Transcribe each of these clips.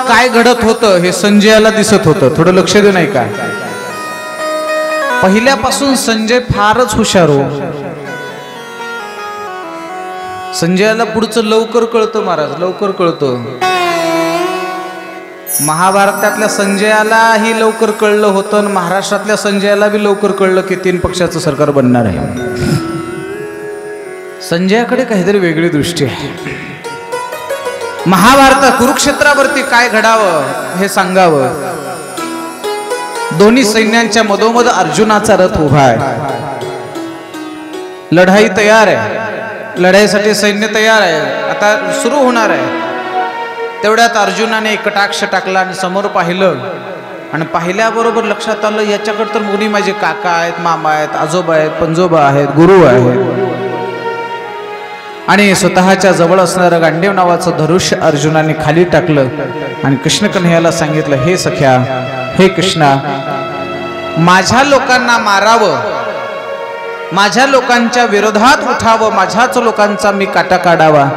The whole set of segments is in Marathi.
काय घडत होतं हे संजयाला दिसत होतं. थोडं लक्ष दे नाही का. पहिल्यापासून संजय फारच हुशार हो. संजयाला पुढचं लवकर कळतं महाराज, लवकर कळतं. महाभारतातल्या संजयालाही लवकर कळलं होतं आणि महाराष्ट्रातल्या संजयाला बी लवकर कळलं की 3 पक्षाचं सरकार बनणार आहे. संजयाकडे काहीतरी वेगळी दृष्टी आहे. महाभारतात कुरुक्षेत्रावरती काय घडावं हे सांगावं. दोन्ही सैन्यांच्या मधोमध अर्जुनाचा रथ उभा आहे. लढाई तयार आहे, लढाईसाठी सैन्य तयार आहे, आता सुरू होणार आहे. तेवढ्यात अर्जुनाने एक कटाक्ष टाकला आणि समोर पाहिलं आणि पाहिल्याबरोबर लक्षात आलं याच्याकडे तर मुनी माझे काका आहेत, मामा आहेत, आजोबा आहेत, पंजोबा आहेत, गुरु आहेत. आणि स्वतःच्या जवळ असणारं गांडीव नावाचं धनुष्य अर्जुनाने खाली टाकलं आणि कृष्ण कन्हैयाला सांगितलं, हे सख्या, हे कृष्णा, माझ्या लोकांना मारावं, माझ्या लोकांच्या विरोधात उठावं, माझ्याच लोकांचा मी काटा काढावा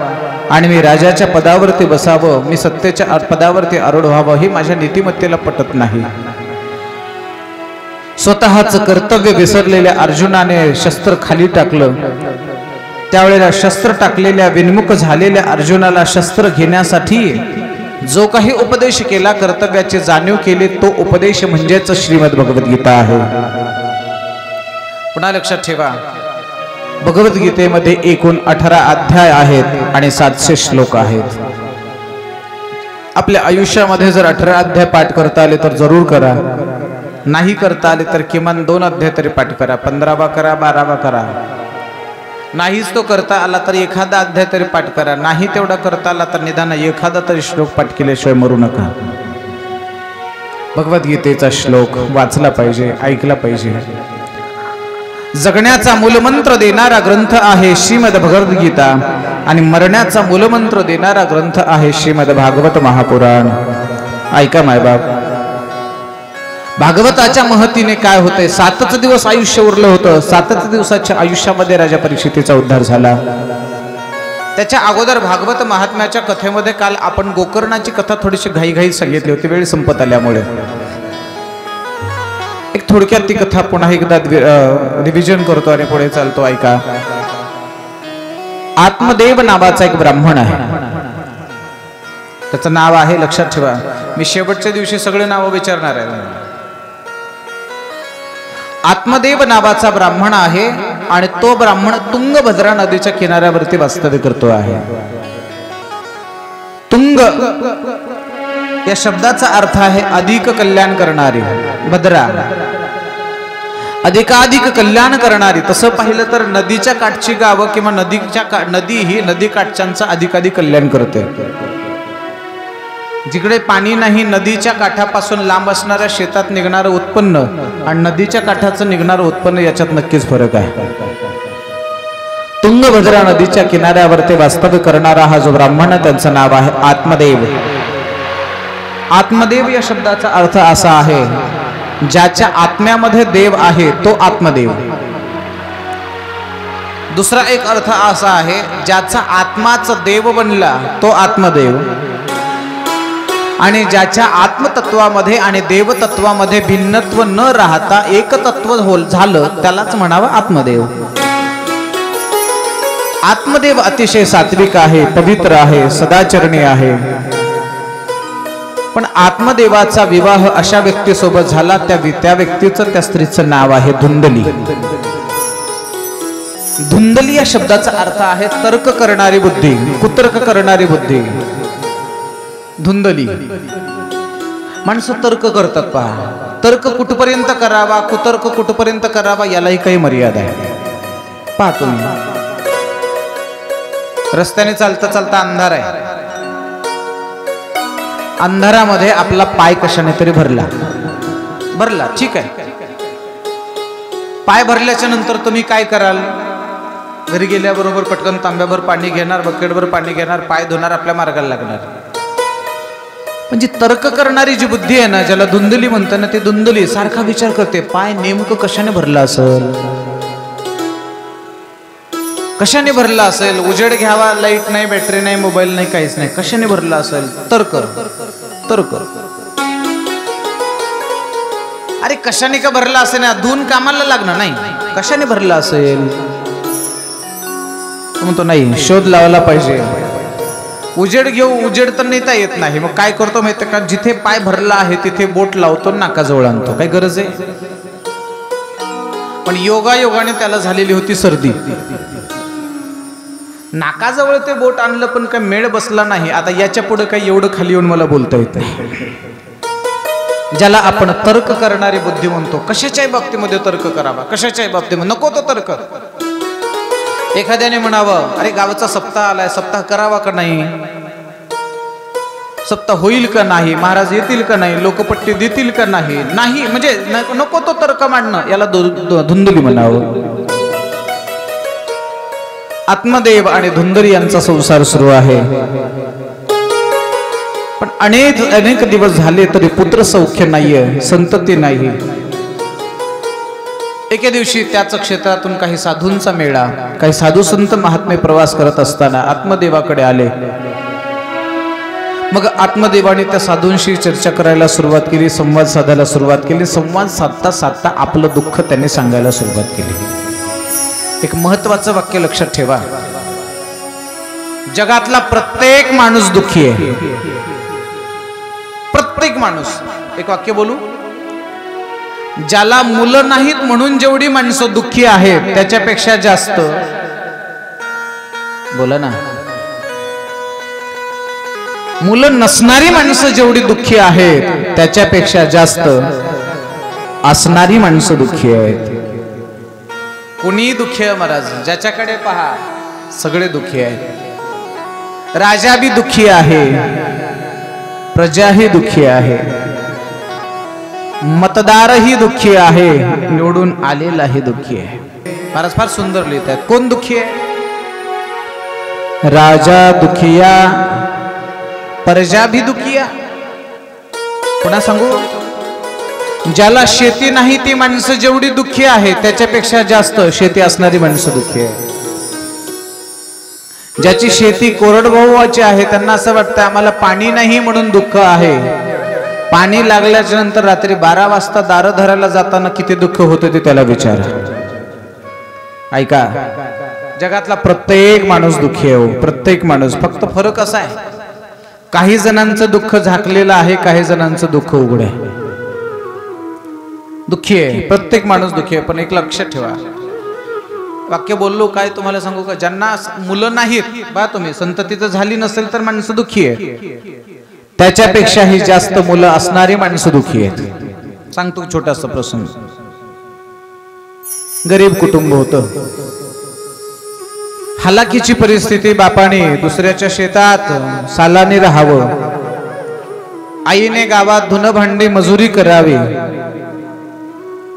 आणि मी राजाच्या पदावरती बसावं, मी सत्तेच्या पदावरती आरूढ व्हावं, ही माझ्या नीतिमत्तेला पटत नाही. स्वतःच कर्तव्य विसरलेल्या अर्जुनाने शस्त्र खाली टाकलं. त्यावेळेला शस्त्र टाकलेल्या विन्मुख झालेल्या अर्जुनाला शस्त्र घेण्यासाठी जो काही उपदेश केला, कर्तव्याची जाणीव केली, तो उपदेश म्हणजेच श्रीमद भगवद्गीता आहे. पुन्हा लक्षात ठेवा, भगवद्गीतेमध्ये एकूण 18 अध्याय आहेत आणि 700 श्लोक आहेत. आपल्या आयुष्यामध्ये जर 18 अध्याय पाठ करता आले तर जरूर करा. नाही करता आले तर किमान 2 अध्याय तरी पाठ करा. 15वा करा, 12वा करा. नाहीच तो करता आला तर एखादा अध्याय तरी पाठ करा. नाही तेवढा करता आला तर निदान एखादा तरी श्लोक पाठ केल्याशिवाय मरू नका. भगवद्गीतेचा श्लोक वाचला पाहिजे, ऐकला पाहिजे. जगण्याचा मूलमंत्र देणारा ग्रंथ आहे श्रीमद भगवद्गीता आणि मरण्याचा मूलमंत्र देणारा ग्रंथ आहे श्रीमद भागवत महापुराण. ऐका मायबाप, भागवताच्या महतीने काय होतंय. 7च दिवस आयुष्य उरलं होतं. 7च दिवसाच्या आयुष्यामध्ये राजा परीक्षितीचा उद्धार झाला. त्याच्या अगोदर भागवत महात्म्याच्या कथेमध्ये काल आपण गोकर्णाची कथा थोडीशी घाईघाई सांगितली होती, वेळ संपत आल्यामुळे. एक थोडक्यात ती कथा पुन्हा एकदा रिव्हिजन करतो आणि पुढे चालतो. ऐका. आत्मदेव नावाचा एक ब्राह्मण आहे. त्याचं नाव आहे, लक्षात ठेवा, मी शेवटच्या दिवशी सगळे नावं विचारणार आहे. आत्मदेव नावाचा ब्राह्मण आहे आणि तो ब्राह्मण तुंगभद्रा नदीच्या किनाऱ्यावरती वास्तव्य करतो आहे. तुंग या शब्दाचा अर्थ आहे अधिक कल्याण करणारी. भद्रा अधिकाधिक कल्याण करणारी. तसं पाहिलं तर नदीच्या काठची गावं किंवा नदी ही नदी काठच्यांचं अधिकाधिक कल्याण करते. जिकडे पाणी नाही, नदीच्या काठापासून लांब असणाऱ्या शेतात निघणारं उत्पन्न आणि नदीच्या काठाचं निघणारं उत्पन्न याच्यात नक्कीच फरक आहे. तुंगभद्रा नदीच्या किनाऱ्यावरती वास्तव्य करणारा हा जो ब्राह्मण आहे त्याचं नाव आहे आत्मदेव. आत्मदेव या शब्दाचा अर्थ असा आहे, ज्याच्या आत्म्यामध्ये देव आहे तो आत्मदेव. दुसरा एक अर्थ असा आहे, ज्याचा आत्माच देव बनला तो आत्मदेव. आणि ज्याच्या आत्मतत्वामध्ये आणि देवतत्वामध्ये भिन्नत्व न राहता एकतत्व झालं त्यालाच म्हणावं आत्मदेव. आत्मदेव अतिशय सात्विक आहे, पवित्र आहे, सदाचरणी आहे. पण आत्मदेवाचा विवाह अशा व्यक्तीसोबत झाला, त्या व्यक्तीचं, त्या स्त्रीचं नाव आहे धुंदली. धुंदली या शब्दाचा अर्थ आहे तर्क करणारी बुद्धी, कुतर्क करणारी बुद्धी. धुंदली माणसं तर्क करतात. पहा, तर्क कुठपर्यंत करावा, कुतर्क कुठपर्यंत करावा यालाही काही मर्यादा आहे. पहा तुम्ही, रस्त्याने चालता चालता अंधार आहे. अंधारामध्ये आपला पाय कशाने तरी भरला, ठीक आहे. पाय भरल्याच्या नंतर तुम्ही काय कराल? घरी गेल्याबरोबर पटकन तांब्याभर पाणी घेणार, बकेटभर पाणी घेणार, पाय धुणार, आपल्या मार्गाला लागणार. म्हणजे तर्क करणारी जी बुद्धी आहे ना, ज्याला धुंदली म्हणतात ना, ती धुंदली सारखा विचार करते, पाय नेमकं कशाने भरला असेल, कशाने भरला असेल. उजेड घ्यावा, लाईट नाही, बॅटरी नाही, मोबाईल नाही, काहीच नाही, कशाने भरला असेल. तर्क. तर्क. अरे कशाने का भरला असेल ना, धुवून कामाला लागणार नाही, कशाने भरला असेल म्हणतो नाही, शोध लावला पाहिजे. उजेड घेऊ, उजेड तर नेता येत नाही, मग काय करतो माहिती का, जिथे पाय भरला आहे तिथे बोट लावतो, नाकाजवळ आणतो. काय गरज आहे? पण योगायोगाने त्याला झालेली होती सर्दी, नाकाजवळ ते बोट आणलं पण काय मेळ बसला नाही. आता याच्या पुढे काही एवढं खाली येऊन मला बोलता येत नाही. ज्याला आपण तर्क करणारी बुद्धी म्हणतो, कशाच्याही बाबतीमध्ये तर्क करावा, कशाच्याही बाबतीमध्ये नको तो तर्क. एखाद्याने म्हणावं, अरे गावाचा सप्ताह आलाय, सप्ताह करावा का नाही, सप्ताह होईल का नाही, महाराज येतील का नाही, लोकपट्टी देतील का नाही, नाही म्हणजे नको तो तर्क मांडणं, याला धुंदली म्हणावं. आत्मदेव आणि धुंदरी यांचा संसार सुरू आहे, पण अनेक दिवस झाले तरी पुत्र सौख्य नाहीये, संतती नाही. एके दिवशी त्याच क्षेत्रातून काही साधूंचा मेळा, काही साधू संत महात्मे प्रवास करत असताना आत्मदेवाकडे आले. मग आत्मदेवाने त्या साधूंशी चर्चा करायला सुरुवात केली, संवाद साधायला सुरुवात केली. संवाद साधता साधता आपलं दुःख त्यांनी सांगायला सुरुवात केली. एक महत्वाचं वाक्य लक्षात ठेवा, जगातला प्रत्येक माणूस दुःखी आहे, प्रत्येक माणूस. एक वाक्य बोलू, ज्याला मुलं नाहीत म्हणून जेवढी माणसं दुःखी आहेत त्याच्यापेक्षा जास्त, बोला ना, मुलं नसणारी माणसं जेवढी दुःखी आहेत त्याच्यापेक्षा जास्त असणारी माणसं दुःखी आहेत. कोणी दुःखी आहे महाराज, ज्याच्याकडे पहा सगळे दुःखी आहेत. राजा भी दुःखी आहे, प्रजाही दुःखी आहे, मतदारही दुःखी आहे, निवडून आलेलाही दुःखी आहे. महाराज फार सुंदर लिहित आहेत. कोण दुःखी आहे? राजा दुखिया, प्रजा भी दुखिया. पुन्हा सांगू, ज्याला शेती नाही ती माणसं जेवढी दुःखी आहे त्याच्यापेक्षा जास्त शेती असणारी माणसं दुःखी आहे. ज्याची शेती कोरडवाहूची आहे त्यांना असं वाटतं आम्हाला पाणी नाही म्हणून दुःख आहे. पाणी लागल्याच्या नंतर रात्री 12 वाजता दार धरायला जाताना किती दुःख होतं ते त्याला विचारा. ऐका, जगातला प्रत्येक माणूस दुःखी आहे, प्रत्येक माणूस. फक्त फरक असा आहे, काही जणांचं दुःख झाकलेलं आहे, काही जणांचं दुःख उघड आहे. दुःखी आहे, प्रत्येक माणूस दुःखी आहे. पण एक लक्षात ठेवा, वाक्य बोललो काय तुम्हाला सांगू का, ज्यांना मुलं नाहीत बा, तुम्ही संतती तर झाली नसेल तर माणसं दुःखी आहे, त्याच्यापेक्षाही जास्त मुलं असणारी माणसं दुःखी आहेत. सांगतो छोटासा प्रसंग. गरीब कुटुंब होतं, हालाकीची परिस्थिती. बापाने दुसऱ्याच्या शेतात सालानी राहावं, आईने गावात धुणं भांडी मजुरी करावी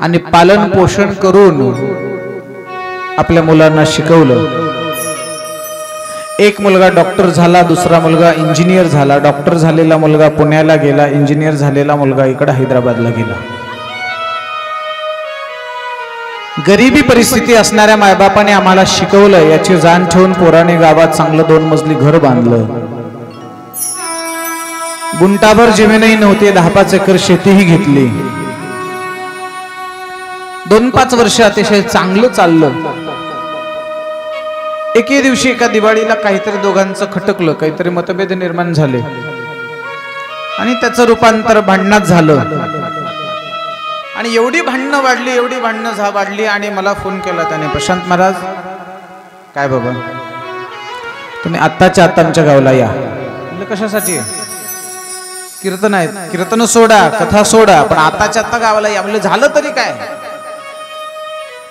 आणि पालन पोषण करून आपल्या मुलांना शिकवलं. एक मुलगा डॉक्टर झाला, दुसरा मुलगा इंजिनियर झाला. डॉक्टर झालेला मुलगा पुण्याला गेला, इंजिनियर झालेला मुलगा इकडे हैदराबादला गेला. गरिबी परिस्थिती असणाऱ्या मायबापाने आम्हाला शिकवलं याची जाण ठेवून पोराने गावात चांगलं 2 मजली घर बांधलं. गुंटाभर जमीनही नव्हती, 10-5 एकर शेतीही घेतली. 2-5 वर्ष अतिशय चांगलं चाललं. एके दिवशी एका दिवाळीला काहीतरी दोघांचं खटकलं, काहीतरी मतभेद निर्माण झाले आणि त्याचं रूपांतर भांडणात झालं. आणि एवढी भांडणं वाढली, एवढी भांडणं वाढली आणि मला फोन केला त्याने, प्रशांत महाराज काय बाबा तुम्ही आत्ताच्या आत्ता आमच्या गावाला या. म्हणजे कशासाठी? कीर्तन आहेत, कीर्तन सोडा, कथा सोडा, पण आताच्या आत्ता गावाला या. म्हणजे झालं तरी काय?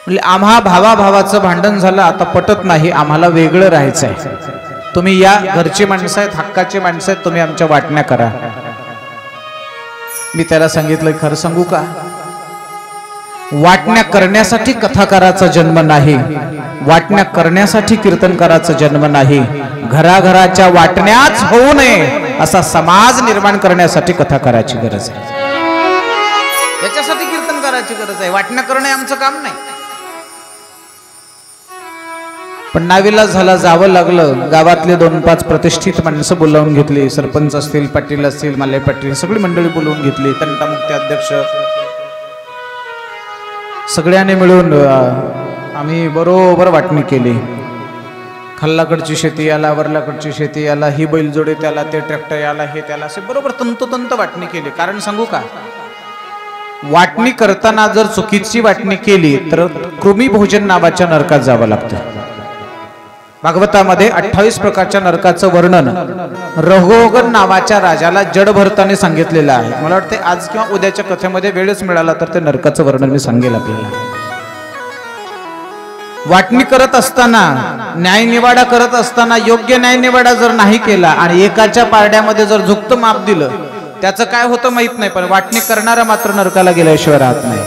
म्हणजे आम्हा भावाभावाचं भांडण झालं, आता पटत नाही, आम्हाला वेगळं राहायचंय. तुम्ही या, घरची माणसं आहेत, हक्काची माणसं आहेत, तुम्ही आमच्या वाटण्या करा. मी त्याला सांगितलं, खरं सांगू का, वाटण्या करण्यासाठी कथाकाराचा जन्म नाही, वाटण्या करण्यासाठी कीर्तनकाराचा जन्म नाही. घराघराच्या वाटण्याच होऊ नये असा समाज निर्माण करण्यासाठी कथाकाराची गरज आहे. याच्यासाठी कीर्तनकाराची गरज आहे. वाटण्या करणे आमचं काम नाही. पण नावीलाज झाला, जावं लागलं. गावातले 2-5 प्रतिष्ठित माणसं बोलावून घेतली, सरपंच असतील, पाटील असतील, माले पाटील, सगळी मंडळी बोलवून घेतली, तंटामुक्ती अध्यक्ष, सगळ्यांनी मिळून आम्ही बरोबर वाटणी केली. खाल्लाकडची शेती याला, वरलाकडची शेती याला, ही बैलजोडी त्याला, ते ट्रॅक्टर याला, हे त्याला, असे बरोबर तंतोतंत वाटणी केली. कारण सांगू का, वाटणी करताना जर चुकीची वाटणी केली तर कृमी भोजन नावाच्या नरकात जावं लागतं. भागवतामध्ये 28 प्रकारच्या नरकाचं वर्णन रघोगण नावाच्या राजाला जड भरताने सांगितलेलं आहे. मला वाटते आज किंवा उद्याच्या कथेमध्ये वेळच मिळाला तर ते नरकाचं वर्णन मी सांगेल आपल्याला. वाटणी करत असताना, न्यायनिवाडा करत असताना योग्य न्यायनिवाडा जर नाही केला आणि एकाच्या पारड्यामध्ये जर झुकतं माप दिलं, त्याचं काय होतं माहित नाही, पण वाटणी करणारा मात्र नरकाला गेल्याशिवाय राहत नाही.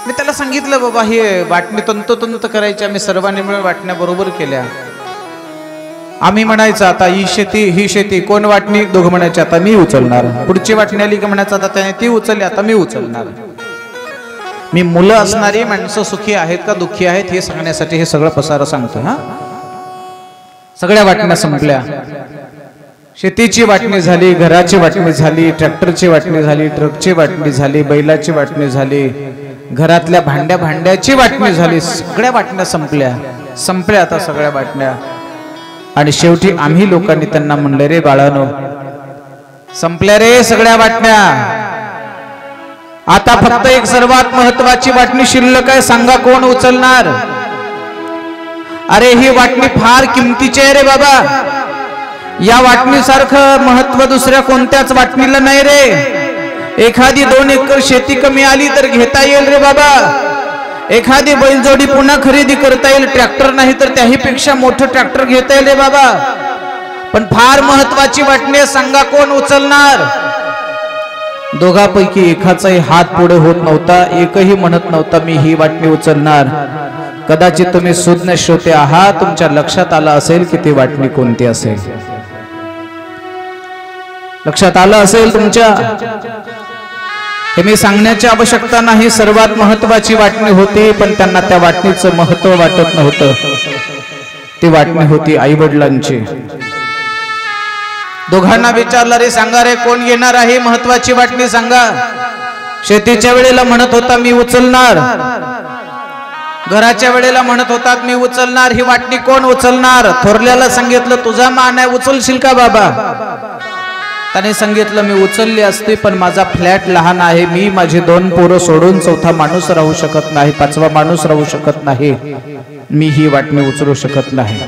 मी त्याला सांगितलं, बाबा हे वाटणी तंतोतंत करायची, आम्ही सर्वांनी मिळून वाटण्या बरोबर केल्या. आम्ही म्हणायचं आता ही शेती कोण वाटणी, दोघं म्हणायचे आता मी उचलणार. पुढची वाटणी आली की म्हणायचं आता त्याने ती उचलली, आता मी उचलणार. मी मुलं असणारी माणसं सुखी आहेत का दुःखी आहेत हे सांगण्यासाठी हे सगळं पसारं सांगतो. हा, सगळ्या वाटण्या संपल्या. शेतीची वाटणी झाली, घराची वाटणी झाली, ट्रॅक्टरची वाटणी झाली, ट्रकची वाटणी झाली, बैलाची वाटणी झाली, घरातल्या भांड्याची वाटणी झाली. सगळ्या वाटण्या संपल्या आता सगळ्या वाटण्या. आणि शेवटी आम्ही लोकांनी त्यांना म्हणले, रे बाळानो, संपल्या रे सगळ्या वाटण्या, आता फक्त एक सर्वात महत्वाची वाटणी शिल्लक आहे, सांगा कोण उचलणार. अरे ही वाटणी फार किमतीची आहे रे बाबा, या वाटणीसारखं महत्व दुसऱ्या कोणत्याच वाटणीला नाही रे. एखादी 2 एकर शेती कमी आली तर घेता येईल रे बाबा, एखादी बैलजोडी पुन्हा खरेदी करता येईल, ट्रॅक्टर नाही तर त्याही पेक्षा मोठं ट्रॅक्टर घेता येईल रे बाबा, पण फार महत्वाची वाटणी, सांगा कोण उचलणार. दोघांपैकी एकाचाही हात पुढे होत नव्हता, एकही म्हणत नव्हता मी ही वाटणी उचलणार. कदाचित तुम्ही सुज्ञ श्रोते आहात, तुमच्या लक्षात आलं असेल की ती वाटणी कोणती असेल. लक्षात आलं असेल तुमच्या, हे मी सांगण्याची आवश्यकता नाही. सर्वात महत्वाची वाटणी होती, पण त्यांना त्या वाटणीचं महत्व वाटत नव्हतं. ती वाटणी होती आई वडिलांची. दोघांना विचारलं, रे सांगा रे कोण घेणार आहे महत्वाची वाटणी, सांगा. शेतीच्या वेळेला म्हणत होता मी उचलणार, घराच्या वेळेला म्हणत होतात मी उचलणार, ही वाटणी कोण उचलणार. थोरल्याला सांगितलं तुझा मान आहे, उचलशील का बाबा. त्याने सांगितलं मी उचलली असती, पण माझा फ्लॅट लहान आहे, मी माझी 2 पोरं सोडून 4था माणूस राहू शकत नाही, 5वा माणूस राहू शकत नाही, मी ही वाटणी उचलू शकत नाही.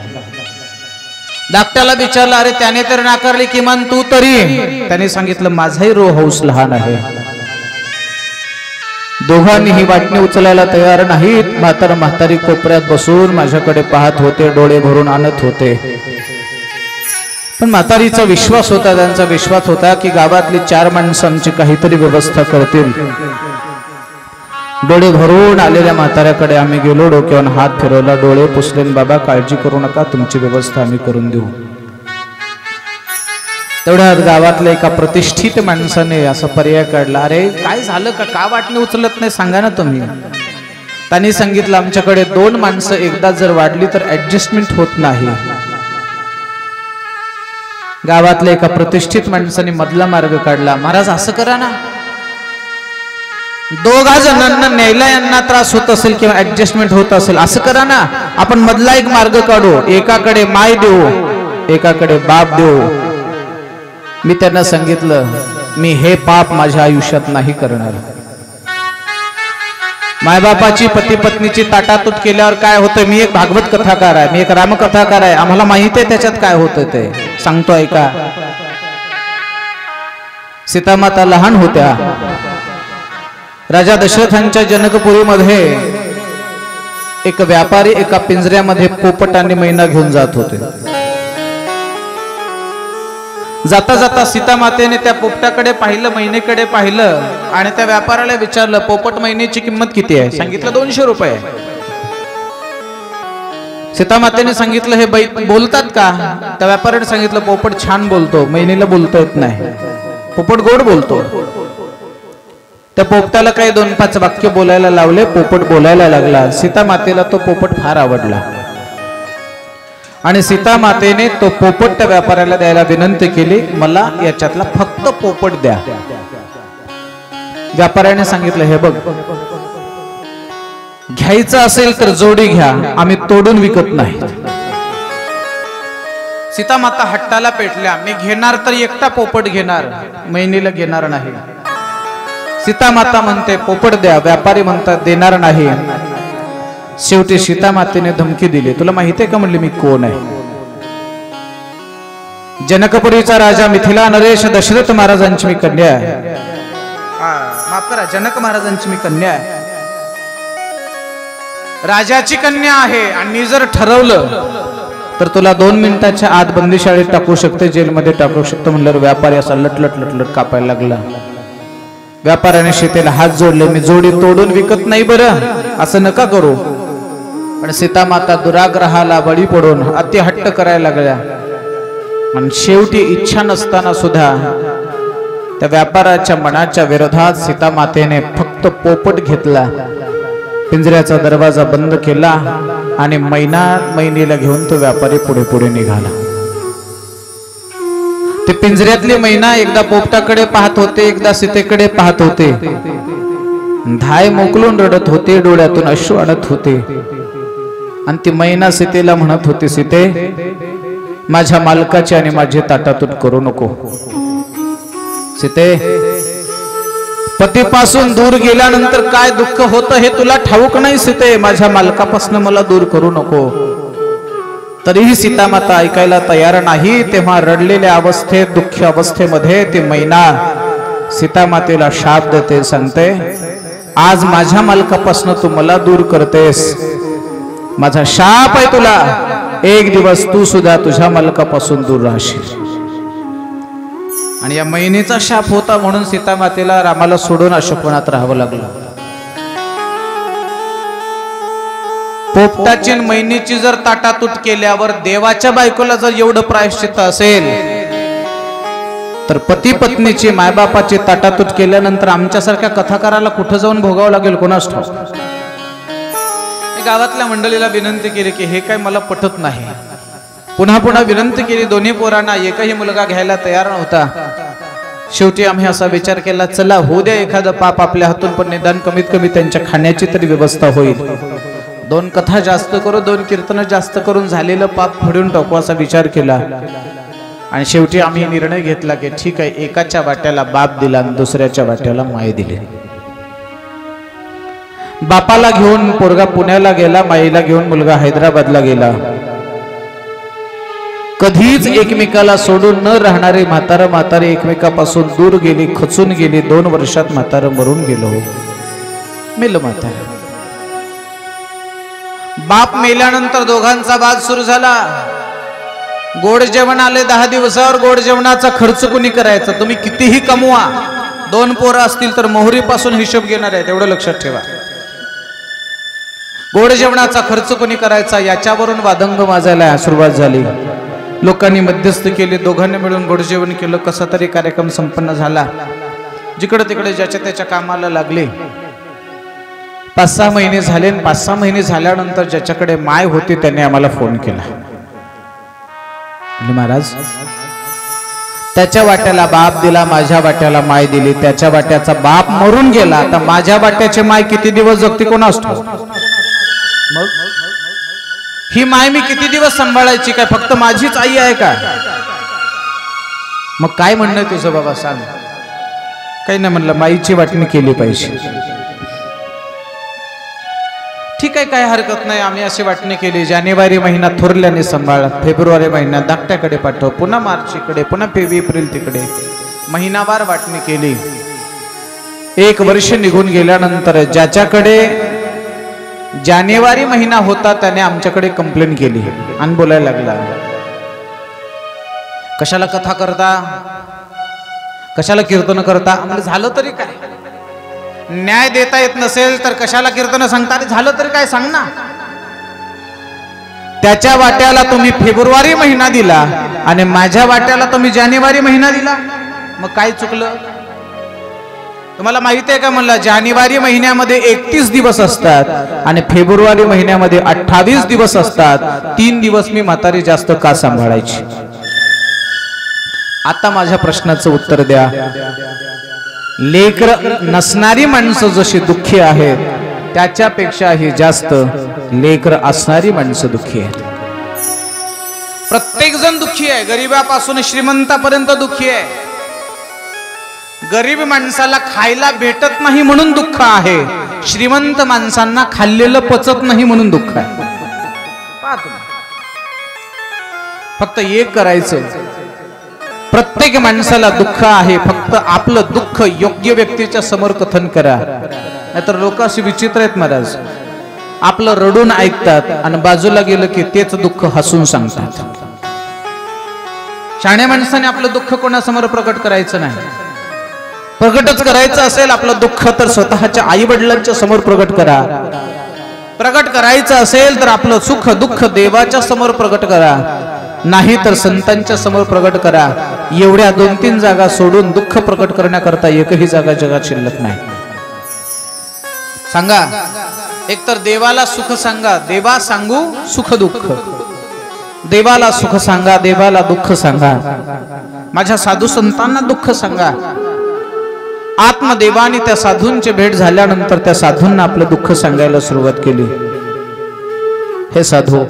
धाकट्याला विचारलं, अरे त्याने तर नाकारली, किमान तू तरी. त्याने सांगितलं माझाही रो हाऊस लहान आहे. दोघांनी ही वाटणी उचलायला तयार नाहीत. म्हातारी कोपऱ्यात बसून माझ्याकडे पाहत होते, डोळे भरून आणत होते. पण म्हातारीचा विश्वास होता, त्यांचा विश्वास होता की गावातली 4 माणसं आमची काहीतरी व्यवस्था करतील. डोळे भरून आलेल्या म्हाताऱ्याकडे आम्ही गेलो, डोक्यावर हात फिरवला, डोळे पुसले, बाबा काळजी करू नका, तुमची व्यवस्था आम्ही करून देऊ. तेवढ्यात गावातल्या एका प्रतिष्ठित माणसाने असा पर्याय काढला, अरे काय झालं का वाटणी उचलत नाही, सांगा ना तुम्ही. त्यांनी सांगितलं आमच्याकडे 2 माणसं एकदा जर वाढली तर ऍडजस्टमेंट होत नाही. गावातल्या एका प्रतिष्ठित माणसाने मधला मार्ग काढला, महाराज असं करा ना, 2 जणांना न्यायला यांना त्रास होत असेल किंवा ऍडजस्टमेंट होत असेल, असं करा ना, आपण मधला एक मार्ग काढू, एकाकडे माय देऊ, एकाकडे बाप देऊ. मी त्यांना सांगितलं मी हे पाप माझ्या आयुष्यात नाही करणार. मायबापाची पती पत्नीची ताटातूट केल्यावर काय होतं, मी एक भागवत कथाकार आहे, मी एक रामकथाकार आहे, आम्हाला माहिती आहे त्याच्यात काय होतं ते सांगतो ऐका. सीतामाता लहान होत्या. राजा दशरथांच्या जनकपुरीमध्ये एक व्यापारी एका पिंजऱ्यामध्ये पोपट आणि मैना घेऊन जात होते. जाता जाता सीतामातेने त्या पोपटाकडे पाहिलं, मैनेकडे पाहिलं आणि त्या व्यापाऱ्याला विचारलं पोपट मैनेची किंमत किती आहे. सांगितलं 200 रुपये. सीतामातेने सांगितलं हे बोलतात का. त्या व्यापाऱ्याने सांगितलं पोपट छान बोलतो, मैनेला बोलता येत नाही, पोपट गोड बोलतो. त्या पोपटाला काही 2-5 वाक्य बोलायला लावले, पोपट बोलायला लागला. सीता मातेला तो पोपट फार आवडला आणि सीता मातेने तो पोपट त्या व्यापाऱ्याला द्यायला विनंती केली, मला याच्यातला फक्त पोपट द्या. व्यापाऱ्याने सांगितलं, हे बघ, घ्यायचं असेल तर जोडी घ्या, आम्ही तोडून विकत नाही. सीता माता हट्टाला पेटल्या, मी घेणार तर एकटा पोपट घेणार, मैनीला घेणार नाही. सीता माता म्हणते पोपट द्या, व्यापारी म्हणतात देणार नाही. शेवटी सीता मातेने धमकी दिली, तुला माहिती आहे का म्हणली मी कोण आहे? जनकपुरीचा राजा मिथिला नरेश दशरथ महाराजांची मी कन्या आहे. माफ करा, जनक महाराजांची मी कन्या आहे, राजाची कन्या आहे. आणि जर ठरवलं तर तुला 2 मिनिटाच्या आत बंदीशाळेत टाकू शकते, जेलमध्ये टाकू शकतो. म्हणल्यावर व्यापारी असा लटलट लटलट कापायला लागला. व्यापाऱ्याने सीतेला हात जोडले, मी जोडी तोडून विकत नाही बरं, असं नका करू. पण सीता माता दुराग्रहाला बळी पडून अति हट्ट करायला लागल्या. आणि शेवटी इच्छा नसताना सुद्धा त्या व्यापाराच्या मनाच्या विरोधात सीता मातेने फक्त पोपट घेतला, पिंजऱ्याचा दरवाजा बंद केला आणि मैनीला घेऊन तो व्यापारी पुढे पुढे निघाला. ते पिंजऱ्यातली मैना एकदा पोपटाकडे पाहत होते, एकदा सीतेकडे पाहत होते. धाय मोकलून रडत होते, डोळ्यातून अश्रू आणत होते. आणि ती मैना सीतेला म्हणत होती, सीते, माझ्या मालकाची आणि माझी ताटातूट करू नको. सीते, पतीपासून दूर गेल्यानंतर काय दुःख होतं हे तुला ठाऊक नाही. सीते, माझ्या मालकापासून मला दूर करू नको. तरीही सीता माता ऐकायला तयार नाही. तेव्हा रडलेल्या अवस्थेत, दुःखी अवस्थेमध्ये ती मैना सीता मातेला शाप देते, सांगते, आज माझ्या मालकापासून तू मला दूर करतेस, माझा शाप आहे तुला, एक दिवस तू सुद्धा तुझ्या मालकापासून दूर राहशील. आणि या मैनेचा शाप होता म्हणून सीता मातेला रामाला सोडून अशोकवनात राहावं लागलं. पोपटाची मैनीची जर ताटातूट केल्यावर देवाच्या बायकोला जर एवढं प्रायश्चित्त असेल, तर पती पत्नीची मायबापाची ताटातूट केल्यानंतर आमच्यासारख्या कथाकाराला कुठं जाऊन भोगावं लागेल कोणास ठाऊक. गावातल्या मंडळीला विनंती केली की हे काय मला पटत नाही. पुन्हा पुन्हा विनंती केली दोन्ही पोरांना, एकही मुलगा घ्यायला तयार नव्हता. शेवटी आम्ही असा विचार केला, चला होऊ द्या एखादं पाप आपल्या हातून, पण निदान कमीत कमी त्यांच्या खाण्याची तरी व्यवस्था होईल. 2 कथा जास्त करू, 2 कीर्तन जास्त करून झालेलं पाप फोडून टाकू असा विचार केला. आणि शेवटी आम्ही निर्णय घेतला की ठीक आहे, एकाच्या वाट्याला बाप दिला आणि दुसऱ्याच्या वाट्याला माय दिली. बापाला घेऊन पोरगा पुण्याला गेला, माईला घेऊन मुलगा हैदराबादला गेला. कधीच एकमेकाला सोडून न राहणारे म्हातारं म्हातारे एकमेकापासून दूर गेली, खचून गेली. 2 वर्षात म्हातारं मरून गेलो, मेलं म्हातारं. बाप मेल्यानंतर दोघांचा वाद सुरू झाला. गोड जेवण आले 10 दिवसावर, गोड जेवणाचा खर्च कुणी करायचा? तुम्ही कितीही कमवा, 2 पोरं असतील तर मोहरीपासून हिशोब घेणार आहे, तेवढं लक्षात ठेवा. गोड जेवणाचा खर्च कोणी करायचा याच्यावरून वादंग वाजायला सुरुवात झाली. लोकांनी मध्यस्थी केली, दोघांनी मिळून गोड जेवण केलं. कसा तरी कार्यक्रम संपन्न झाला. जिकडे तिकडे ज्याच्या त्याच्या कामाला लागले. 5-6 महिने झाले. 5-6 महिने झाल्यानंतर ज्याच्याकडे माय होती त्याने आम्हाला फोन केला, महाराज त्याच्या वाट्याला बाप दिला, माझ्या वाट्याला माय दिली. त्याच्या वाट्याचा बाप मरून गेला, आता माझ्या वाट्याचे माय किती दिवस जगते कोणास ठाऊक. मग ही माय मी किती दिवस सांभाळायची? काय फक्त माझीच आई आहे का? मग काय म्हणणं तुझं बाबा सांग. काही नाही म्हणलं, माईची वाटणी केली पाहिजे. ठीक आहे, काय हरकत नाही. आम्ही अशी वाटणी केली. जानेवारी महिना थोरल्याने सांभाळला, फेब्रुवारी महिना धाकट्याकडे पाठव, पुन्हा मार्चकडे, पुन्हा एप्रिल तिकडे, महिनाभर वाटणी केली. 1 वर्ष निघून गेल्यानंतर ज्याच्याकडे जानेवारी महिना होता त्याने आमच्याकडे कंप्लेंट केली आणि बोलायला लागला, कशाला कथा करता, कशाला कीर्तन करता. आम्हाला झालं तरी काय, न्याय देता येत नसेल तर कशाला कीर्तन सांगता? झालं तरी काय सांग ना. त्याच्या वाट्याला तुम्ही फेब्रुवारी महिना दिला आणि माझ्या वाट्याला तुम्ही जानेवारी महिना दिला, मग काय चुकलं? तुम्हाला माहिती आहे का म्हणलं, जानेवारी महिन्यामध्ये 31 दिवस असतात आणि फेब्रुवारी महिन्यामध्ये 28 दिवस असतात. 3 दिवस मी म्हातारी जास्त का सांभाळायची? आता माझ्या प्रश्नाचं उत्तर द्या. लेकर नसणारी माणसं जशी दुःखी आहेत त्याच्यापेक्षाही जास्त लेकर असणारी माणसं दुःखी आहेत. प्रत्येक जण दुःखी आहे, गरीबापासून श्रीमंतापर्यंत दुःखी आहे. गरीब माणसाला खायला भेटत नाही म्हणून दुःख आहे, श्रीमंत माणसांना खाल्लेलं पचत नाही म्हणून दुःख आहे. पाहतो फक्त एक करायचं, प्रत्येक माणसाला दुःख आहे, फक्त आपलं दुःख योग्य व्यक्तीच्या समोर कथन करा. नाहीतर लोक अशी विचित्र आहेत महाराज, आपलं रडून ऐकतात आणि बाजूला गेलं की तेच दुःख हसून सांगतात. शाण्या माणसाने आपलं दुःख कोणासमोर प्रकट करायचं नाही. प्रकटच करायचं असेल आपलं दुःख तर स्वतःच्या आई वडिलांच्या समोर प्रकट करा. प्रकट करायचं असेल तर आपलं सुख दुःख देवाच्या समोर प्रकट करा, नाही तर संतांच्या समोर प्रकट करा. एवढ्या 2-3 जागा सोडून दुःख प्रकट करण्याकरता एकही जागा जगात शिल्लक नाही. सांगा, एकतर देवाला सुख सांगा, देवा सांगू सुख दुःख. देवाला सुख सांगा, देवाला दुःख सांगा. माझ्या साधू संतांना दुःख सांगा. आत्मदेवानी त्या साधूंची भेट झाल्यानंतर त्या साधूंना आपलं दुःख सांगायला सुरुवात केली. हे साधू,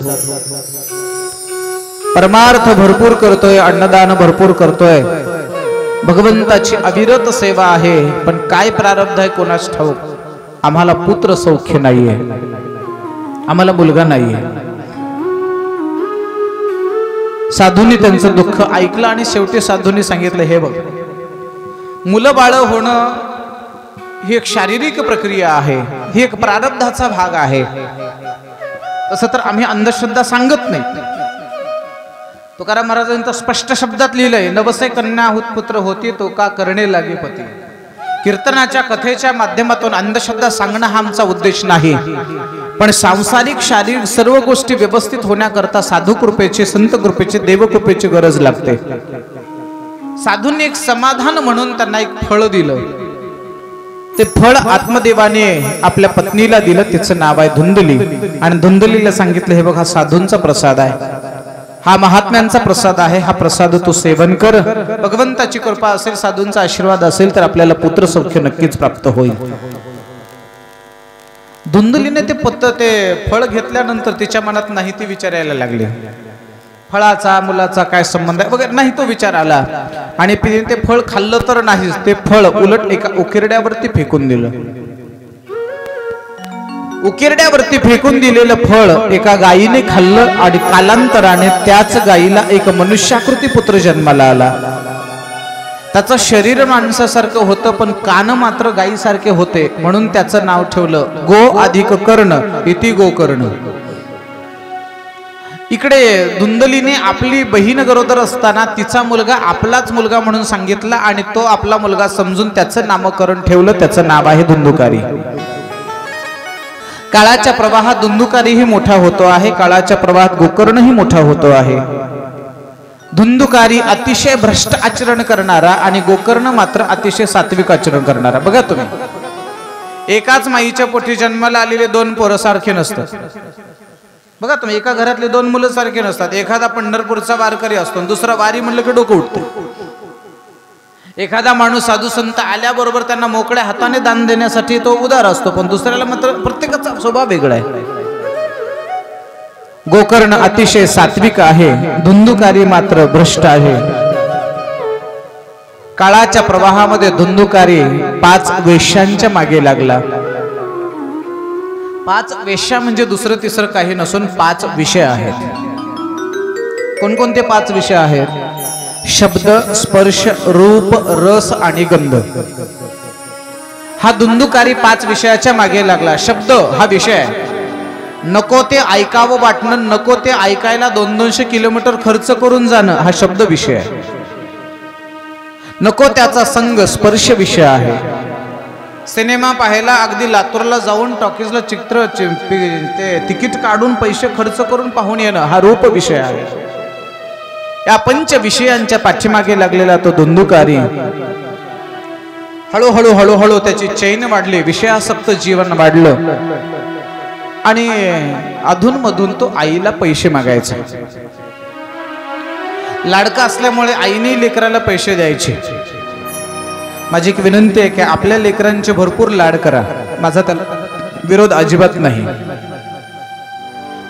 परमार्थ भरपूर करतोय, अन्नदान भरपूर करतोय, भगवंताची अविरत सेवा आहे, पण काय प्रारब्ध आहे कोणास ठाऊक. आम्हाला पुत्र सौख्य नाहीये, आम्हाला मुलगा नाहीये. साधूंनी त्यांचं दुःख ऐकलं आणि शेवटी साधूंनी सांगितलं, हे बघ, मुलं बाळ होणं ही एक शारीरिक प्रक्रिया आहे, ही एक प्रारब्धाचा भाग आहे. तसं तर आम्ही अंधश्रद्धा सांगत नाही. तुकाराम महाराजांनी तर स्पष्ट शब्दात लिहिलंय, नवसे कन्या होत पुत्र होती तो का करणे लागे पती. कीर्तनाच्या कथेच्या माध्यमातून अंधश्रद्धा सांगणं हा आमचा उद्देश नाही, पण सांसारिक शारीरिक सर्व गोष्टी व्यवस्थित होण्याकरता साधू कृपेची, संत कृपेची, देव कृपेची गरज लागते. साधूंनी एक समाधान म्हणून त्यांना एक फळ दिलं. ते फळ आत्मदेवाने आपल्या पत्नीला दिलं, तिचं नाव आहे धुंदली. आणि धुंदलीला सांगितलं, हे बघ, हा साधूंचा प्रसाद आहे, हा महात्म्यांचा प्रसाद आहे, हा प्रसाद तू सेवन कर. भगवंताची कृपा असेल, साधूंचा आशीर्वाद असेल तर आपल्याला पुत्र सौख्य नक्कीच प्राप्त होईल. धुंदलीने ते फळ घेतल्यानंतर तिच्या मनात नाही ती विचारायला लागली, फळाचा मुलाचा काय संबंध आहे वगैरे नाही तो विचार आला. आणि ते फळ खाल्लं तर नाहीच, ते फळ उलट एका उकिरड्यावरती फेकून दिलं. उकिरड्यावरती फेकून दिलेलं फळ एका गायीने खाल्लं आणि कालांतराने त्याच गायीला एक मनुष्याकृती पुत्र जन्माला आला. त्याचं शरीर माणसासारखं होतं पण कान मात्र गायीसारखे होते, म्हणून त्याचं नाव ठेवलं गो अधिक कर्ण इति गोकर्ण. इकडे धुंदलीने आपली बहीण गरोदर असताना तिचा मुलगा आपलाच मुलगा म्हणून सांगितला आणि तो आपला मुलगा समजून त्याचं नामकरण ठेवलं, त्याचं नाव आहे धुंदुकारी. काळाच्या प्रवाहात धुंदुकारीही मोठा होतो आहे, काळाच्या प्रवाहात गोकर्णही मोठा होतो आहे. धुंदुकारी अतिशय भ्रष्ट आचरण करणारा आणि गोकर्ण मात्र अतिशय सात्विक आचरण करणारा. बघा तुम्ही, एकाच माईच्या पोटी जन्माला आलेले 2 पोरं सारखे नसतात. बघा तुम्ही, एका घरातले 2 मुलं सारखे नसतात. एखादा पंढरपूरचा वारकरी असतो, दुसरा वारी म्हणलं की डोकं उठतं. एखादा माणूस साधू संत आल्याबरोबर त्यांना मोकळ्या हाताने दान देण्यासाठी तो उदार असतो, पण दुसऱ्याला मात्र प्रत्येकाचा स्वभाव वेगळा आहे. गोकर्ण अतिशय सात्विक आहे, धुंदुकारी मात्र भ्रष्ट आहे. काळाच्या प्रवाहामध्ये धुंदुकारी 5 वेश्यांच्या मागे लागला. 5 वेश्या म्हणजे दुसरं तिसरं काही नसून 5 विषय आहेत. कोणकोणते 5 विषय आहेत? शब्द, स्पर्श, रूप, रस आणि गंध. हा धुंदुकारी 5 विषयाच्या मागे लागला. शब्द हा विषय आहे, नको ते ऐकावं वाटणं, नको ते ऐकायला 200 किलोमीटर खर्च करून जाणं हा शब्द विषय आहे. नको त्याचा संग, स्पर्श विषय आहे. सिनेमा पाहायला अगदी लातूरला जाऊन टॉकीजला तिकीट काढून पैसे खर्च करून पाहून येणं हा रूप विषय आहे. या 5 विषयांच्या पाठीमागे लागलेला तो धुंदुकारी हळूहळू हळूहळू त्याची चैन वाढली, विषयासक्त जीवन वाढलं आणि अधूनमधून तो आईला पैसे मागायचा. लाडका असल्यामुळे आईने लेकराला पैसे द्यायचे. माझी एक विनंती आहे की आपल्या लेकरांचे भरपूर लाड करा, माझा त्याला विरोध अजिबात नाही.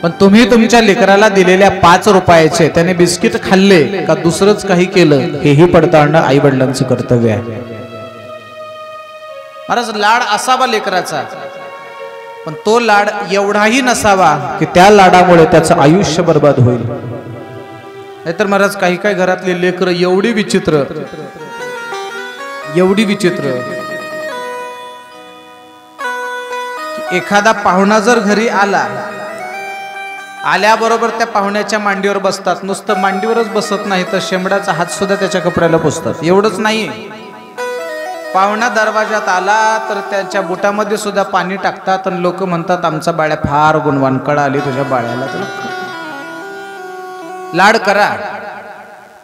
पण तुम्ही तुमच्या लेकराला दिलेल्या 5 रुपयाचे त्याने बिस्किट खाल्ले का दुसरंच काही केलं, हेही पडताळणं आई वडिलांचं कर्तव्य आहे. महाराज, लाड असावा लेकराचा, पण तो लाड एवढाही नसावा की त्या लाडामुळे त्याचं आयुष्य बर्बाद होईल. नाहीतर महाराज, काही काही घरातली लेकरं एवढी विचित्र एखादा पाहुणा जर घरी आल्याबरोबर त्या पाहुण्याच्या मांडीवर बसतात. नुसतं मांडीवरच बसत नाही तर शेंबडाचा हात सुद्धा त्याच्या कपड्याला पुसतात. एवढंच नाही, पाहुणा दरवाजात आला तर त्याच्या बुटामध्ये सुद्धा पाणी टाकतात आणि लोक म्हणतात आमचा बाळ्या फार गुणवान, कळा आली तुझ्या बाळ्याला. तुला लाड करा,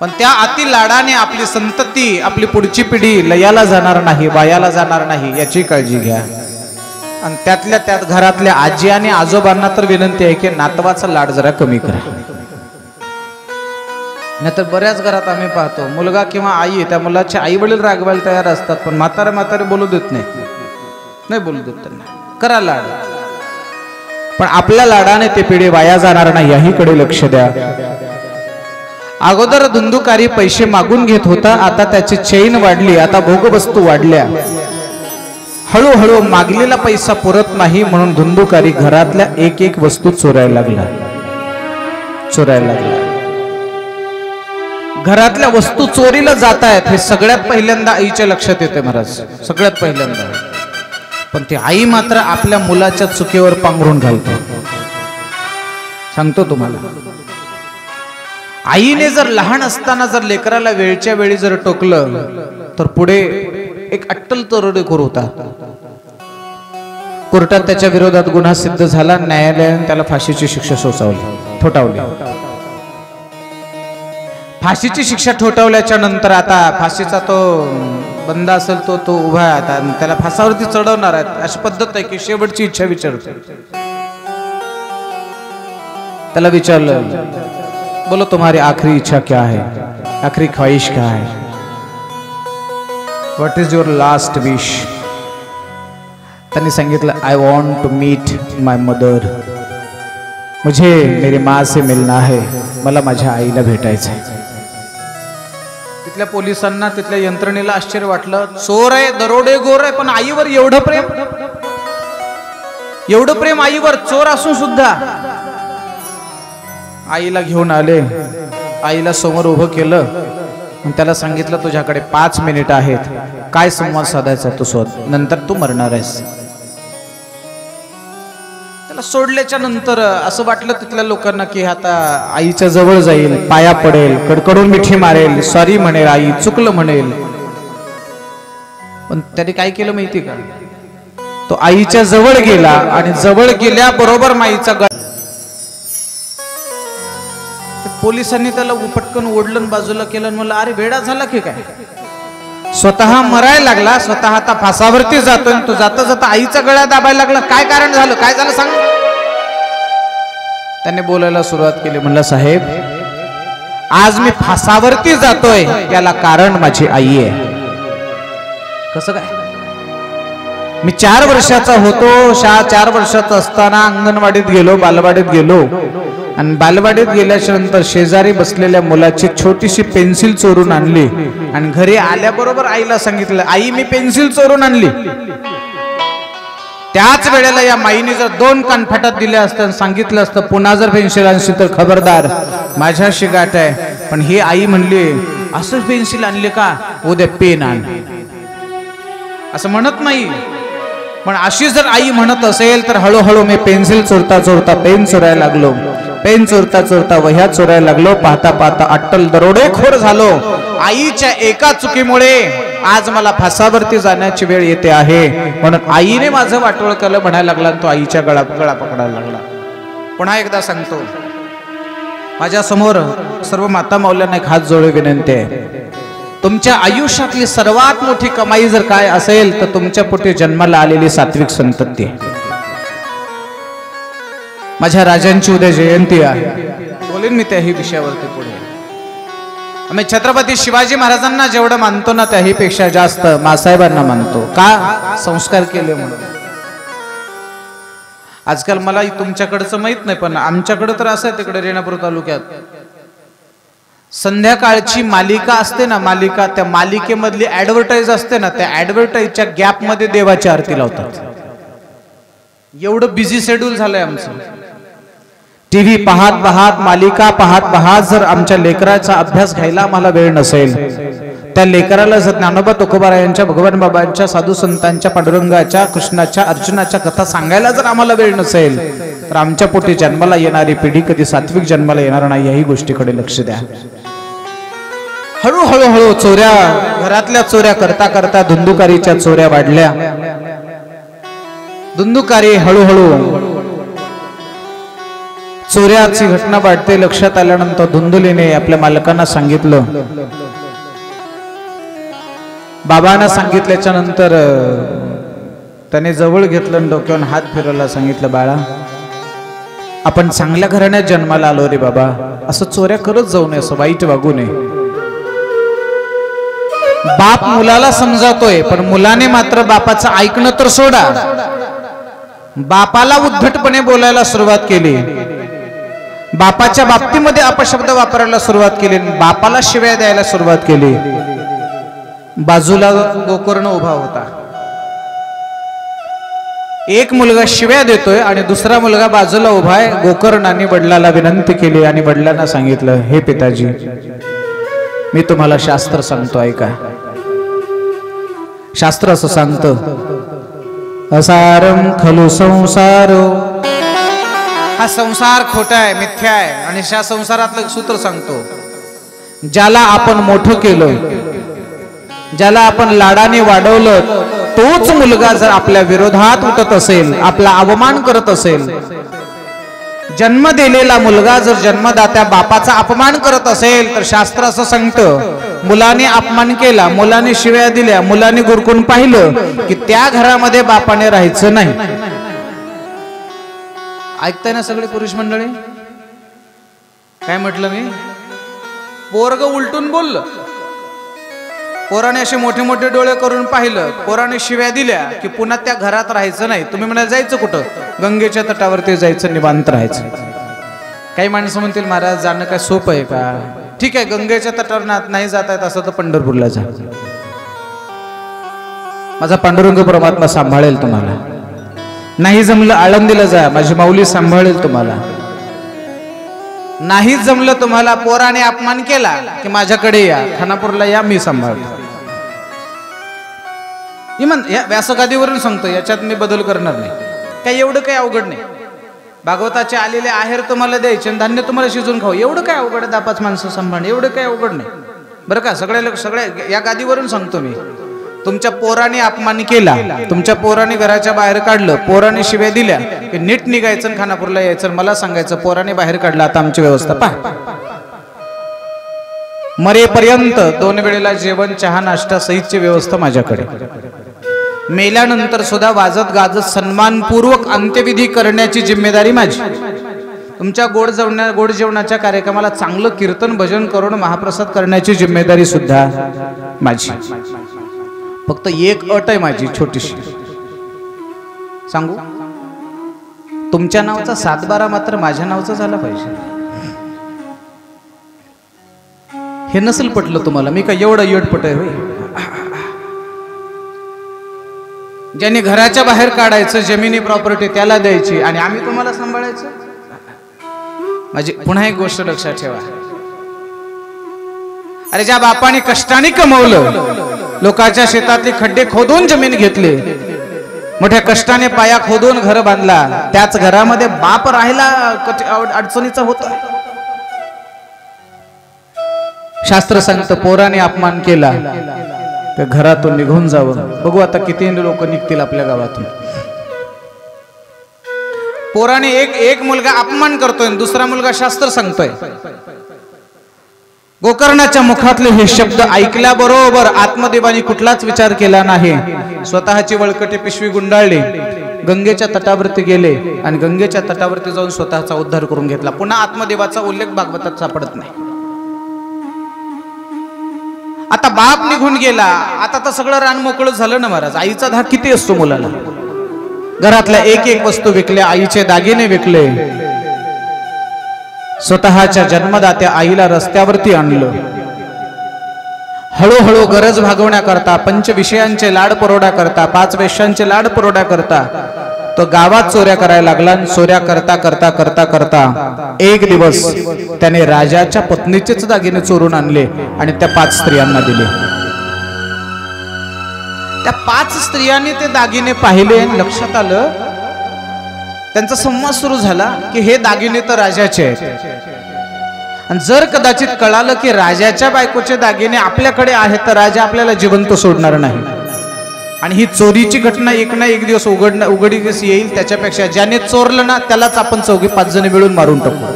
पण त्या अति लाडाने आपली संतती, आपली पुढची पिढी लयाला जाणार नाही, वायाला जाणार नाही, याची काळजी घ्या. आणि त्यातल्या त्यात घरातल्या आजी आणि आजोबांना तर विनंती आहे की नातवाचा लाड जरा कमी करा. नाहीतर बऱ्याच घरात आम्ही पाहतो मुलगा किंवा आई, त्या मुलाचे आई वडील रागवायला तयार असतात, पण म्हातारे बोलू देत नाही बोलू देत त्यांना. करा लाड, पण आपल्या लाडाने ते पिढी वाया जाणार नाही, याहीकडे लक्ष द्या. अगोदर धुंदुकारी पैसे मागून घेत होता, आता त्याची चैन वाढली, आता भोगवस्तू वाढल्या. हळूहळू मागलेला पैसा पुरत नाही म्हणून धुंदुकारी घरातल्या एक वस्तू चोरायला लागला. घरातल्या वस्तू चोरीला जात आहेत हे सगळ्यात पहिल्यांदा आईच्या लक्षात येते महाराज, सगळ्यात पहिल्यांदा. पण ती आई मात्र आपल्या मुलाच्या चुकीवर पांघरून घालतो. सांगतो तुम्हाला, आईने जर लहान असताना जर लेकराला वेळच्या वेळी जर टोकलं तर पुढे एक अट्टल तरोडेखोर होता. कोर्टात त्याच्या विरोधात गुन्हा सिद्ध झाला, न्यायालयाने त्याला फाशीची शिक्षा ठोठावली. फाशीची शिक्षा ठोठावल्याच्या नंतर आता फाशीचा तो बंद असेल तो उभा आहे, आता त्याला फासावरती चढवणार आहेत. अशी पद्धत आहे की शेवटची इच्छा विचारतो. त्याला विचारलं, बोलो तुम्हारी आखिरी इच्छा क्या है, आखिरी ख्वाहिश क्या है, what is your last wish. त्यांनी सांगितलं, I want to meet my mother, मुझे मेरी माँ से मिलना है, मला माझ्या आईला भेटायचं आहे. तिथल्या पोलिसांना, तिथल्या यंत्रणेला आश्चर्य वाटलं. चोर आहे, दरोडेखोर आहे, पण आईवर एवढं प्रेम आईवर, चोर असून सुद्धा. आईला घेऊन आले, आईला समोर उभं केलं, त्याला सांगितलं तुझ्याकडे 5 मिनिट आहेत, काय संवाद साधायचा तू शोध, नंतर तू मरणार आहेस. त्याला सोडल्याच्या नंतर असं वाटलं तिथल्या लोकांना की आता आईच्या जवळ जाईल, पाया पडेल, कडकडून मिठी मारेल, सॉरी म्हणेल, आई चुकलं म्हणेल. पण त्याने काय केलं माहिती का, तो आईच्या जवळ गेला आणि जवळ गेल्याबरोबर माईचा पोलिसांनी त्याला पटकन ओढलं, बाजूला केलं आणि म्हणलं, अरे वेडा झाला की काय, स्वतः मरायला लागला, स्वतः आता फासावरती जातोय, तो जाता जाता आईचा गळा दाबायला लागला. काय कारण झालं, काय झालं सांग. त्याने बोलायला सुरुवात केली, म्हणलं साहेब, आज मी फासावरती जातोय याला कारण माझी आई आहे. कसं काय, मी 4 वर्षाचा होतो, 4 वर्षाचा असताना अंगणवाडीत गेलो, बालवाडीत गेलो, आणि बालवाडीत गेल्याच्या नंतर शेजारी बसलेल्या मुलाची छोटीशी पेन्सिल चोरून आणली आणि घरी आल्याबरोबर आईला सांगितलं, आई मी पेन्सिल चोरून आणली. त्याच वेळेला या माईने जर 2 कानफाटात दिल्या असत्या, सांगितलं असतं पुन्हा जर पेन्सिल आणशी तर खबरदार, माझ्याशी गाठ आहे. पण ही आई म्हणली, असंच पेन्सिल आणली का, उद्या पेन आण, असं म्हणत नाही. पण अशी जर आई म्हणत असेल तर हळूहळू मी पेन्सिल चोरता चोरता पेन चोरायला लागलो, पेन चोरता चोरता वह्या चोरायला लागलो, पाहता पाहता अट्टल दरोडेखोर झालो. आईच्या एका चुकीमुळे आज मला फासावरती जाण्याची वेळ येते आहे, म्हणून आईने माझं वाटोळ केलं म्हणायला लागला, तो आईच्या गळा पकडायला लागला. पुन्हा एकदा सांगतो, माझ्या समोर सर्व माता मौल्यांना एक हात जोडून विनंती आहे, तुमच्या आयुष्यातली सर्वात मोठी कमाई जर काय असेल तर तुमच्या पोटी जन्माला आलेली सात्विक संतती आहे. माझ्या राजांची उद्या जयंती आहे, बोलेन मी त्याही विषयावरती पुढे. आम्ही छत्रपती शिवाजी महाराजांना जेवढं मानतो ना त्याही पेक्षा जास्त मासाहेबांना मानतो. का? संस्कार केले म्हणून. आजकाल मला तुमच्याकडचं माहित नाही पण आमच्याकडे तर असं आहे तिकडे रेणापूर तालुक्यात संध्याकाळची मालिका असते ना, मालिका, त्या मालिकेमधली ऍडव्हर्टाईज असते ना, त्या ऍडव्हर्टाईजच्या गॅप मध्ये देवाची आरती लावतात. एवढं बिझी शेड्यूल झालंय आमचं. टीव्ही पाहत पाहत, मालिका पाहत पाहत जर आमच्या लेकराचा अभ्यास घ्यायला आम्हाला वेळ नसेल, त्या लेकराला जर ज्ञानोबा तुकोबारायांच्या, भगवान बाबांच्या, साधू संतांच्या, पांडुरंगाच्या, कृष्णाच्या, अर्जुनाच्या कथा सांगायला जर आम्हाला वेळ नसेल तर आमच्या पोटी जन्माला येणारी पिढी कधी सात्विक जन्माला येणार नाही. याही गोष्टीकडे लक्ष द्या. हळूहळू चोऱ्या, घरातल्या चोऱ्या करता करता धुंदुकारीच्या चोऱ्या वाढल्या. धुंदुकारी हळूहळू चोऱ्याची घटना वाढते. लक्षात आल्यानंतर धुंदुलीने आपल्या मालकांना सांगितलं. बाबांना सांगितल्याच्या नंतर त्याने जवळ घेतलं, डोक्यावर हात फिरवला, सांगितलं, बाळा आपण चांगल्या घराण्यात जन्माला आलो रे बाबा, असं चोऱ्या करत जाऊ नये, असं वाईट वागू नये. बाप मुलाला समजावतोय पण मुलाने मात्र बापाचं ऐकणं तर सोडा, बापाला उद्धटपणे बोलायला सुरुवात केली, बापाच्या बाबतीमध्ये अपशब्द वापरायला सुरुवात केली, बापाला शिव्या द्यायला सुरुवात केली. बाजूला गोकर्ण उभा होता. एक मुलगा शिव्या देतोय आणि दुसरा मुलगा बाजूला उभा आहे. गोकर्णाने वडिलाला विनंती केली आणि वडिलांना सांगितलं, हे पिताजी, मी तुम्हाला शास्त्र सांगतो ऐका. शास्त्र असं सांगतं, असारम खलु संसारो, हा संसार खोटा आहे, मिथ्या आहे. आणि त्या संसारातलं सूत्र सांगतो, ज्याला आपण मोठं केलं, ज्याला आपण लाडाने वाढवलं, तोच मुलगा जर आपल्या विरोधात उठत असेल, आपला अवमान करत असेल, जन्म दिलेला मुलगा जर जन्मदात्या बापाचा अपमान करत असेल, तर शास्त्र असं सांगतं, मुलाने अपमान केला, मुलाने शिव्या दिल्या, मुलाने गुरकून पाहिलं की त्या घरामध्ये बापाने राहायचं नाही. ऐकताय ना सगळे पुरुष मंडळी? काय म्हटलं मी? पोरग उलटून बोललं, पोराने असे मोठे मोठे डोळे करून पाहिलं, पोराने शिव्या दिल्या की पुन्हा त्या घरात राहायचं नाही. तुम्ही म्हणाल जायचं कुठं? गंगेच्या तटावरती जायचं, निवांत राहायचं. काही माणसं म्हणतील, महाराज जाणं काय सोपं आहे का? ठीक आहे, गंगेच्या तटावर नाही जात आहेत असं तर पंढरपूरला जा, माझा पांडुरंग परमात्मा सांभाळेल तुम्हाला. नाही जमलं आळंदीला जा, माझी माऊली सांभाळेल तुम्हाला. नाही जमलं तुम्हाला, पोराने अपमान केला की माझ्याकडे या, खानापूरला या, मी सांभाळतो. या व्यासगादीवरून सांगतो, याच्यात मी बदल करणार नाही. काही एवढं काही अवघड नाही. भागवताचे आलेले आहेर तुम्हाला द्यायचे, धान्य तुम्हाला शिजून खाऊ, एवढं काय अवघड? 10-5 माणसं सांभाळणे, एवढं काही अवघड नाही बरं का? सगळ्या या गादीवरून सांगतो मी. तुमच्या पोराने अपमान केला, तुमच्या पोराने घराच्या बाहेर काढलं, पोराने शिव्या दिल्या की नीट निघायचं, खानापूरला यायचं, मला सांगायचं पोराने बाहेर काढलं, आता आमची व्यवस्था पहा. मरेपर्यंत 2 वेळेला जेवण, चहा, नाश्ता सहितची व्यवस्था माझ्याकडे. मेल्यानंतर सुद्धा वाजत गाजत सन्मानपूर्वक अंत्यविधी करण्याची जिम्मेदारी माझी. तुमच्या गोड जेवणाच्या कार्यक्रमाला चांगलं कीर्तन भजन करून महाप्रसाद करण्याची जिम्मेदारी सुद्धा माझी. फक्त एक अट आहे माझी छोटीशी, सांगू? तुमच्या नावाचा 7-12 मात्र माझ्या नावाचा झाला पाहिजे. हे नसेल पटलं तुम्हाला, मी काय एवढं येडपट आहे होय? ज्याने घराच्या बाहेर काढायचं, जमिनी प्रॉपर्टी त्याला द्यायची आणि आम्ही तुम्हाला सांभाळायचं. माझी पुन्हा एक गोष्ट लक्षात ठेवा, अरे ज्या बापाने कष्टाने कमवलं, लोकांच्या शेतातले खड्डे खोदून जमीन घेतली, मोठ्या कष्टाने पाया खोदून घर बांधला, त्याच घरामध्ये बाप राहायला अडचणीचा होता. शास्त्र सांगतं, पोराने अपमान केला तर घरातून निघून जावं. बघू आता किती लोक निघतील आपल्या गावातून. पोराने एक मुलगा अपमान करतोय, दुसरा मुलगा शास्त्र सांगतोय गोकर्णाच्या मुखातले हे शब्द ऐकल्याबरोबर आत्मदेवानी कुठलाच विचार केला नाही. स्वतःची वळकटी पिशवी गुंडाळली, गंगेच्या तटावरती गेले आणि गंगेच्या तटावरती जाऊन स्वतःचा उद्धार करून घेतला. पुन्हा आत्मदेवाचा उल्लेख भागवतात सापडत नाही. आता बाप निघून गेला, आता तर सगळं रान मोकळं झालं ना महाराज. आईचा धाक किती असतो मुलाला. घरातल्या एक एक वस्तू विकल्या, आईचे दागिने विकले, स्वतःच्या जन्मदात्या आईला रस्त्यावरती आणलं. हळूहळू गरज भागवण्याकरता, पंच विषयांचे लाड पुरवठा करता, 5 वेश्यांचे लाड पुरवठा करता तो गावात चोऱ्या करायला लागला. चोऱ्या करता करता करता करता एक दिवस त्याने राजाच्या पत्नीचेच दागिने चोरून आणले आणि त्या 5 स्त्रियांना दिले. त्या 5 स्त्रियांनी ते दागिने पाहिले आणि लक्षात आलं, त्यांचा संवाद सुरू झाला की हे दागिने तर राजाचे आहेत. आणि जर कदाचित कळालं की राजाच्या बायकोचे दागिने आपल्याकडे आहेत तर राजा आपल्याला जिवंत सोडणार नाही. आणि ही चोरीची घटना एक ना एक दिवस उघडीस येईल. त्याच्यापेक्षा ज्याने चोरलं ना त्यालाच आपण 4-5 जण मिळून मारून टाकू.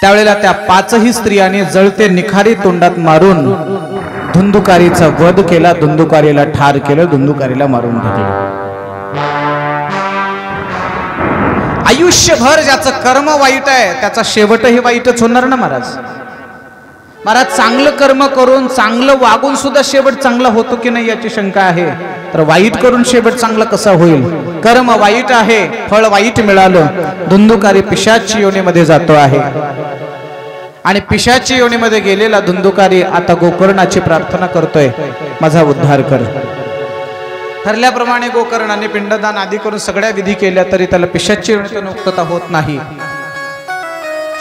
त्यावेळेला त्या 5ही स्त्रियांनी जळते निखारी तोंडात मारून धुंदुकारीचा वध केला. धुंदुकारीला ठार केलं, धुंदुकारीला मारून टाकलं. आयुष्यभर ज्याचं कर्म वाईट आहे त्याचा शेवटही वाईटच होणार ना महाराज. महाराज चांगलं कर्म करून चांगलं वागून सुद्धा शेवट चांगला होतो की नाही याची शंका आहे. तर वाईट करून शेवट चांगला कसा होईल. कर्म वाईट आहे, फळ वाईट मिळालं. धुंदुकारी पिशाची योनीमध्ये जातो आहे आणि पिशाची योनीमध्ये गेलेला धुंदुकारी आता गोकर्णाची प्रार्थना करतोय, माझा उद्धार कर. ठरल्याप्रमाणे गोकर्णाने पिंडदान आदी करून सगळ्या विधी केल्या तरी त्याला पिशाची योनीतून मुक्तता होत नाही.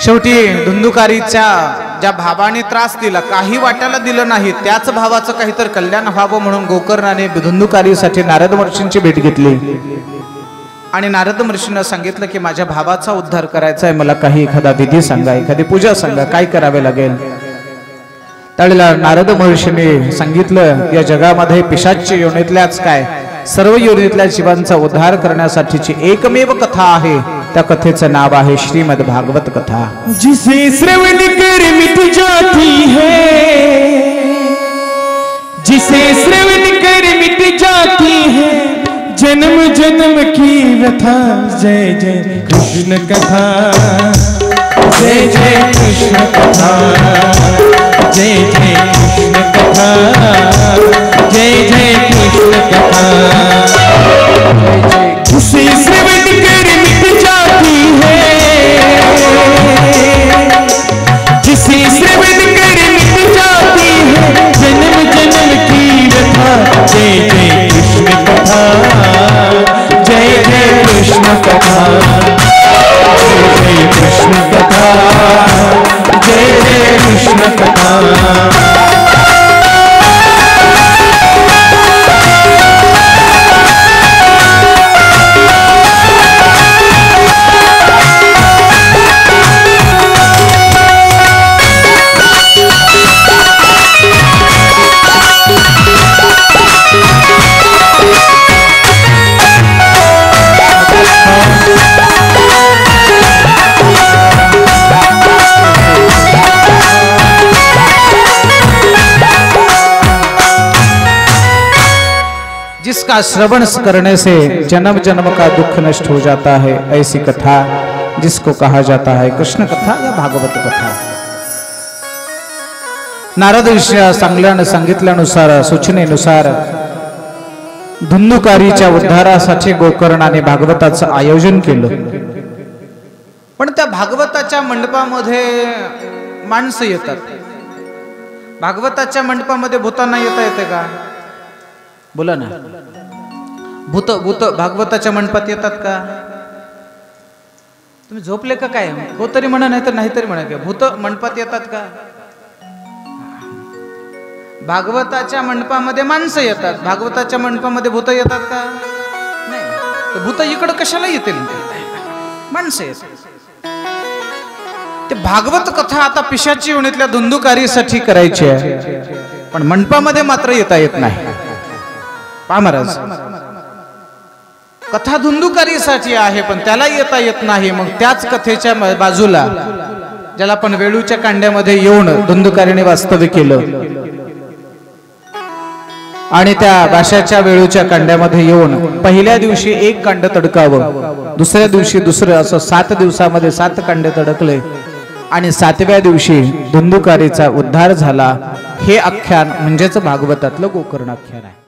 शेवटी धुंदुकारीच्या ज्या भावाने त्रास दिला, काही वाट्याला दिलं नाही, त्याच भावाचं काहीतरी कल्याण व्हावं म्हणून गोकर्णाने धुंदुकारीसाठी नारद महर्षींची भेट घेतली आणि नारद महर्षींना सांगितलं की माझ्या भावाचा उद्धार करायचा आहे, मला काही एखादा विधी सांगा, एखादी पूजा सांगा, काय करावे लागेल. त्यावेळेला नारद महर्षींनी सांगितलं, या जगामध्ये पिशाच्य योनीतल्याच काय सर्व योनीतल्या जीवांचा उद्धार करण्यासाठीची एकमेव कथा आहे. त्या कथेचं नाव आहे श्रीमद भागवत कथा. जिसे श्रवण कर मिट जाती है, जिसे श्रवण कर मिट जाती है जन्म जन्म की व्यथा. जय जय कृष्ण कथा, जय जय कृष्ण कथा, जय जय कृष्ण कथा, जय जय कृष्ण कथा. जिसे श्रवण कर मिट जाती है, जिसे श्रवण कर मिट जाती है जन्म जन्म की व्यथा. जय जय कृष्ण कथा, जय जय कृष्ण कथा, जय जय कृष्ण कथा, जय जय कृष्ण कथा. जिसका श्रवण करने से जन्म जन्म का दुख नष्ट हो जाता है, ऐसी कथा जिसको कहा जाता है कृष्ण कथा या भागवत कथा. नारद ऋषी सांगितल्यानुसार सूचनेनुसार धुंदुकारीच्या उद्धारासाठी गोकर्णाने भागवताचं आयोजन केलं. पण त्या भागवताच्या मंडपामध्ये माणसं येतात. भागवताच्या मंडपामध्ये भूतांना येता येते का? बोला ना. भूत भूत भागवताच्या मंडपात येतात का? तुम्ही झोपले का काय? हो तरी म्हणा, नाही तर नाही तरी म्हणा. का भूत मंडपात येतात का? भागवताच्या मंडपामध्ये माणसं येतात, भागवताच्या मंडपामध्ये भूत येतात का? नाही. तर भूत इकडं कशाला येतील? माणसं येतात. ते भागवत कथा आता पिशाची योनीतल्या धुंदुकारीसाठी करायची आहे, पण मंडपामध्ये मात्र येता येत नाही. पहा महाराज, कथा धुंदुकारीसाठी आहे पण त्याला येता येत नाही. मग त्याच कथेच्या बाजूला ज्याला आपण वेळूच्या कांड्यामध्ये येऊन धुंदुकारीने वास्तव्य केलं आणि त्या भाषाच्या वेळूच्या कांड्यामध्ये येऊन पहिल्या दिवशी एक कांड तडकावं, दुसऱ्या दिवशी दुसरं, असं 7 दिवसामध्ये 7 कांडे तडकले आणि 7व्या दिवशी धुंदुकारीचा उद्धार झाला. हे आख्यान म्हणजेच भागवतातलं गोकर्ण आख्यान आहे.